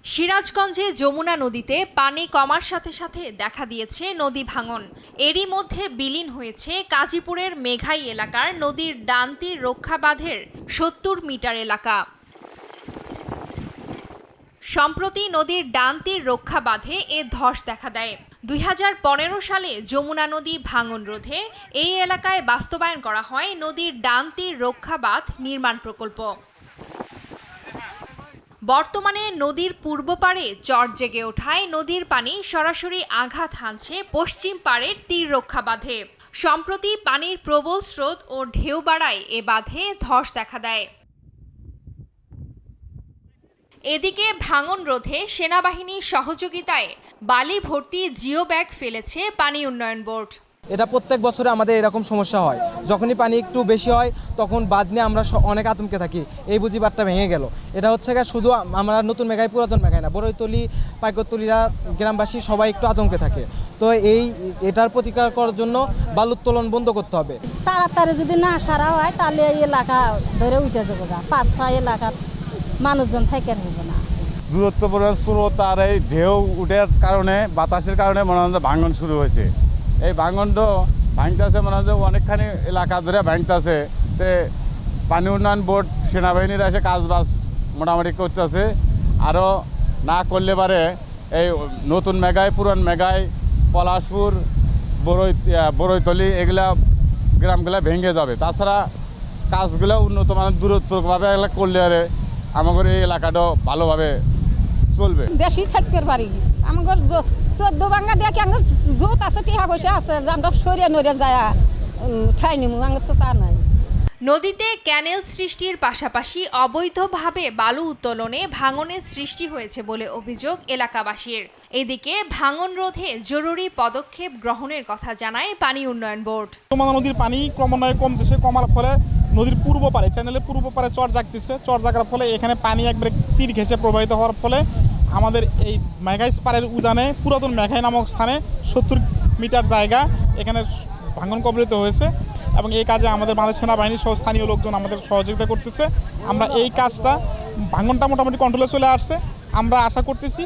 সিরাজগঞ্জে যমুনা নদীতে পানি কমার সাথে সাথে দেখা দিয়েছে নদী ভাঙন। এরই মধ্যে বিলীন হয়েছে কাজীপুরের মেঘাই এলাকার নদীর ডান তীর রক্ষা বাঁধের ৭০ মিটার এলাকা। সম্প্রতি নদীর ডান তীর রক্ষা বাঁধে এ ধস দেখা দেয়। ২০১৫ সালে যমুনা নদী ভাঙন রোধে এই এলাকায় বাস্তবায়ন করা হয় নদীর ডান তীর রক্ষা বাঁধ নির্মাণ প্রকল্প। বর্তমানে নদীর পূর্ব পাড়ে চর জেগে ওঠায় নদীর পানি সরাসরি আঘাত হানছে পশ্চিম পাড়ের তীর রক্ষা বাঁধে। সম্প্রতি পানির প্রবল স্রোত ও ঢেউ বাড়ায় এ বাঁধে ধস দেখা দেয়। এদিকে ভাঙন রোধে সেনাবাহিনীর সহযোগিতায় বালি ভর্তি জিও ব্যাগ ফেলেছে পানি উন্নয়ন বোর্ড। এটা প্রত্যেক বছরে আমাদের এরকম সমস্যা হয়, যখনই পানি একটু বেশি হয় তখন বাঁধ নিয়ে আমরা অনেক আতঙ্কে থাকি। এই বুঝি বাঁধটা ভেঙে গেল। এটা হচ্ছে শুধু আমরা নতুন মেঘাই পুরাতন মেঘাই না, বড়ইতলি পাইকতলিরা গ্রামবাসী সবাই একটু আতঙ্কে থাকে। তো এটার প্রতিকার করার জন্য বালু উত্তোলন বন্ধ করতে হবে। তাড়াতাড়ি যদি না সারা হয় তাহলে এই এলাকা ধরে উঠে যাবো, ৫-৬ এলাকার মানুষজন থেকে নেব না। দূরত্ব স্রোত আর এই ঢেউ উঠে কারণে বাতাসের কারণে মনে হয় ভাঙন শুরু হয়েছে। এই ভাঙনটা ভাঙতেছে মনে হয় অনেকখানি এলাকা ধরে ভাঙতেছে। তে পানি উন্নয়ন বোর্ড সেনাবাহিনীরা এসে কাজবাজ মোটামুটি করতেছে। আরও না করলে পারে এই নতুন মেঘাই পুরান মেঘাই পলাশপুর বড়ইতলি এগুলা গ্রামগুলা ভেঙে যাবে। তাছাড়া কাজগুলো উন্নত মানের দূরত্বভাবে করলে আরে আমাদের এই এলাকাটাও ভালোভাবে চলবে। দেশেই থাকতে পারি আমাদের ১৪ বাঙ্গা দেখে আমার জোত আছে, টিহা পয়সা আছে যে আমরা সরিয়ে নড়িয়ে যায় ঠাই নিমু, আমার তো তা নাই। নদীতে ক্যানেল সৃষ্টির পাশাপাশি অবৈধভাবে বালু উত্তোলনে ভাঙনের সৃষ্টি হয়েছে বলে অভিযোগ এলাকাবাসীর। এদিকে ভাঙন রোধে জরুরি পদক্ষেপ গ্রহণের কথা জানায় পানি উন্নয়ন বোর্ড। যমুনা নদীর পানি ক্রমান্বয়ে কমতেছে, কমার ফলে নদীর পূর্ব পারে চ্যানেলের পূর্ব পারে চর জাগতেছে। চর জাগার ফলে এখানে পানি একবারে তীর ঘেঁষে প্রবাহিত হওয়ার ফলে আমাদের এই মেঘাই পাড়ের উজানে পুরাতন মেঘাই নামক স্থানে ৭০ মিটার জায়গা এখানে ভাঙন কবলিত হয়েছে এবং এই কাজে আমাদের বাংলাদেশ সেনাবাহিনীর সহ স্থানীয় লোকজন আমাদের সহযোগিতা করতেছে। আমরা এই কাজটা ভাঙনটা মোটামুটি কন্ট্রোলে চলে আসছে। আমরা আশা করতেছি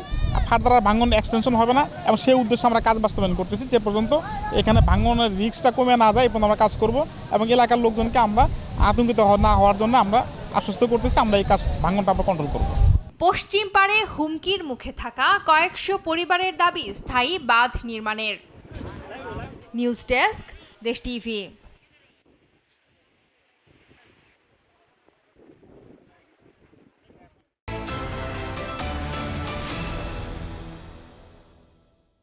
ফার্দার ভাঙন এক্সটেনশন হবে না এবং সেই উদ্দেশ্যে আমরা কাজ বাস্তবায়ন করতেছি। যে পর্যন্ত এখানে ভাঙনের রিস্কটা কমে না যায় এই পর্যন্ত আমরা কাজ করব এবং এলাকার লোকজনকে আমরা আতঙ্কিত না হওয়ার জন্য আমরা আশ্বস্ত করতেছি। আমরা এই কাজ ভাঙনটা আমরা কন্ট্রোল করব। পশ্চিম পাড়ে হুমকির মুখে থাকা কয়েকশো পরিবারের দাবি স্থায়ী বাঁধ নির্মাণের। নিউজ ডেস্ক, দেশ টিভি।